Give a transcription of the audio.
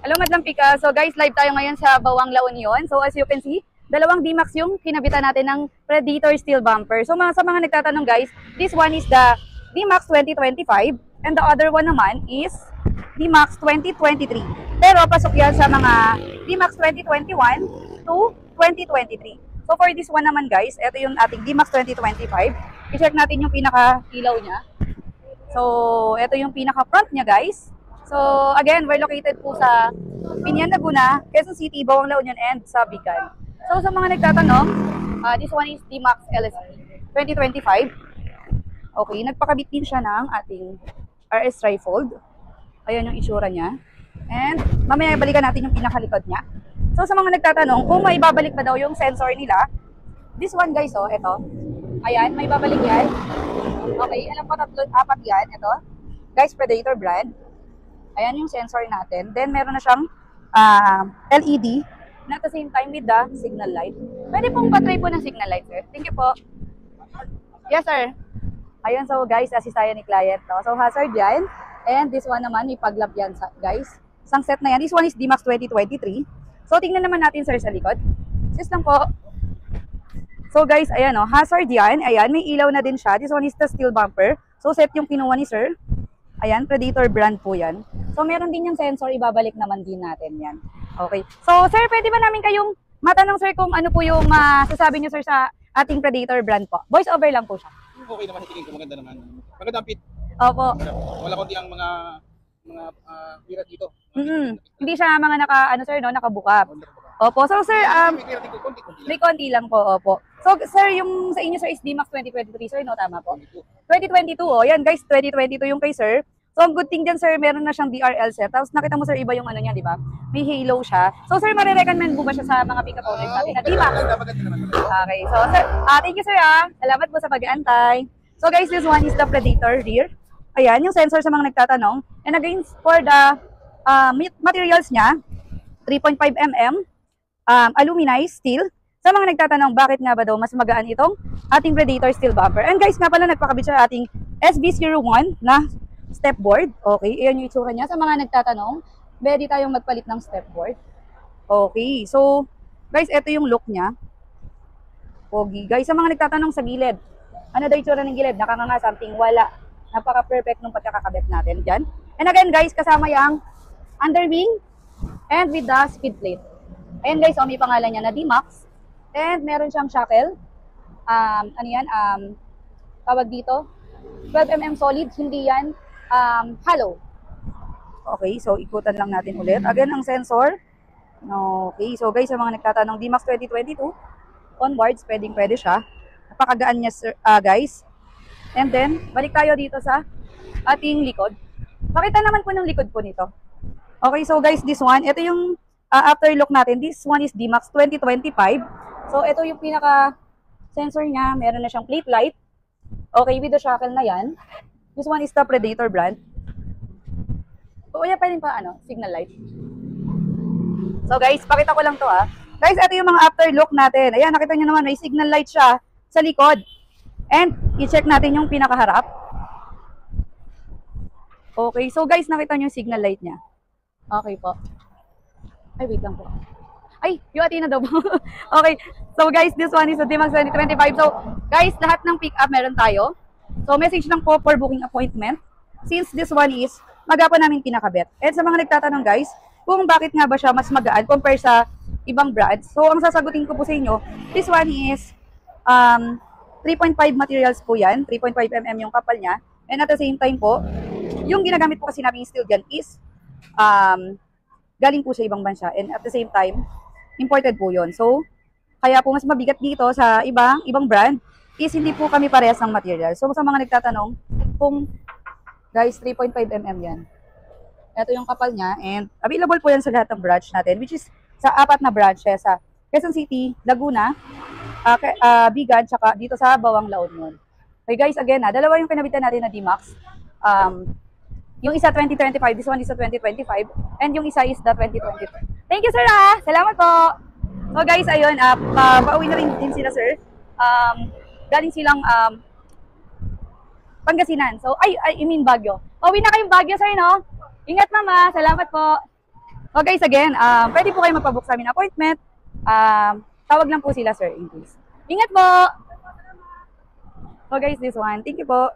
Hello Madam Pika. So guys, live tayo ngayon sa Bawang La Union. So as you can see, dalawang D-Max yung kinabitan natin ng Predator steel bumper. So sa mga nagtatanong guys, this one is the D-Max 2025 and the other one naman is D-Max 2023. Pero pasok yan sa mga D-Max 2021 to 2023. So for this one naman guys, ito yung ating D-Max 2025. I-check natin yung pinaka-ilaw niya. So ito yung pinaka-front niya guys. So, again, we're located po sa Piñan, Laguna, Quezon City, Bawang La Union, and sa Bican. So, sa mga nagtatanong, this one is D-Max LSP 2025. Okay, nagpakabit din siya ng ating RS Trifold. Ayan yung itsura niya. And, mamaya balikan natin yung pinakalikod niya. So, sa mga nagtatanong, kung may babalik ba daw yung sensor nila, this one guys, oh, ito. Ayan, may babalik yan. Okay, alam ko 3-4 yan. Ito. Guys, Predator brand. Ayan yung sensor natin. Then, meron na siyang LED na at the same time with the signal light. Pwede pong patry po ng signal light, sir. Thank you po. Yes, sir. Ayun, so guys, assist tayo ni client. No? So, hazard yan. And this one naman, may paglap yan, guys. Isang set na yan. This one is D-Max 2023. So, tingnan naman natin, sir, sa likod. Sis lang po. So, guys, ayan, oh, hazard yan. Ayan, may ilaw na din siya. This one is the steel bumper. So, set yung kinuha ni sir. Ayan, Predator brand po yan. So, meron din yung sensor, ibabalik naman din natin yan. Okay. So, sir, pwede ba namin kayong matanong, sir, kung ano po yung sasabi niyo, sir, sa ating Predator brand po? Voice over lang po siya. Okay naman, tingin ko maganda naman. Maganda ang fit. Opo. Wala kundi ang mga pira dito. Hindi siya mga sir, no, nakabukap. Opo. So, sir, may konti lang po, opo. So, sir, yung sa inyo, sir, is D-Max 2023, sir, no? Tama po. 2022, oh. Yan, guys, 2022 yung kay sir. So, ang good thing dyan, sir, meron na siyang DRL set. Tapos, nakita mo, sir, iba yung ano niya, di ba? May halo siya. So, sir, marirecommend mo ba siya sa mga pick-up owners natin na D-Max? Okay. So, sir, thank you, sir, Salamat po sa pag-aantay. So, guys, this one is the Predator rear. Ayan, yung sensor sa mga nagtatanong. And again, for the materials niya, 3.5 mm, aluminized steel. Sa mga nagtatanong, bakit nga ba daw mas magaan itong ating Predator steel bumper? And guys, nga pala, nagpakabit siya ating SB01 na stepboard. Okay, ayan yung itsura niya. Sa mga nagtatanong, pwede tayong magpalit ng stepboard. Okay, so, guys, ito yung look niya. Pogi. Guys, sa mga nagtatanong sa gilid, ano daw itsura ng gilid? Nakanganga something? Wala. Napaka-perfect nung pagkakakabit natin dyan. And again, guys, kasama yung underwing and with the skid plate. Ayan, guys, may pangalan niya na D-Max. And meron siyang shackle. Ano yan? Tawag dito. 12 mm solid, hindi yan hollow. Okay, so ikutan lang natin ulit. Again, ang sensor. Okay, so guys, sa mga nagtatanong, D-Max 2022, onwards, pwede siya. Napakagaan niya, guys. And then, balik tayo dito sa ating likod. Pakita naman po ng likod po nito. Okay, so guys, this one, ito yung after look natin. This one is D-Max 2025. So, ito yung pinaka-sensor niya. Meron na siyang plate light. Okay, with the shackle na yan. This one is the Predator brand. O kaya pwede pa signal light. So guys, pakita ko lang to Guys, ito yung mga after look natin. Ayan, nakita nyo naman, may signal light siya sa likod. And, i-check natin yung pinakaharap. Okay, so guys, nakita nyo yung signal light niya. Okay po. Ay, wait lang po. Ay, yung atin na daw po. Okay, so guys, this one is the D-Max 2025. So, guys, lahat ng pick-up meron tayo. So, message lang po for booking appointment. Since this one is, magapan namin kinakabit. And sa mga nagtatanong guys, kung bakit nga ba siya mas magaan compare sa ibang brands. So, ang sasagutin ko po sa inyo, this one is 3.5 materials po yan. 3.5 mm yung kapal niya. And at the same time po, yung ginagamit po kasi namin steel dyan is galing po sa ibang bansa. And at the same time, imported po yun. So, kaya po mas mabigat dito sa ibang brand is hindi po kami parehas ng material. So, sa mga nagtatanong, kung guys, 3.5 mm yan. Ito yung kapal niya and available po yan sa lahat ng branch natin, which is sa 4 na branches sa Quezon City, Laguna, Bigan, tsaka dito sa Bawang La Union. Okay guys, again dalawa yung kinabitan natin na D-Max. Yung isa 2025, this one is 2025, and yung isa is the 2023. Thank you sir Salamat po! So guys, ayun, pauwi na rin din sila sir. Galing silang Pangasinan. So, I mean Baguio. Pauwi na kayong Baguio, sir, no? Ingat, mama. Salamat po. So guys, again, pwede po kayo magpabook sa amin appointment. Tawag lang po sila, sir, in case. Ingat po! So guys, this one. Thank you po.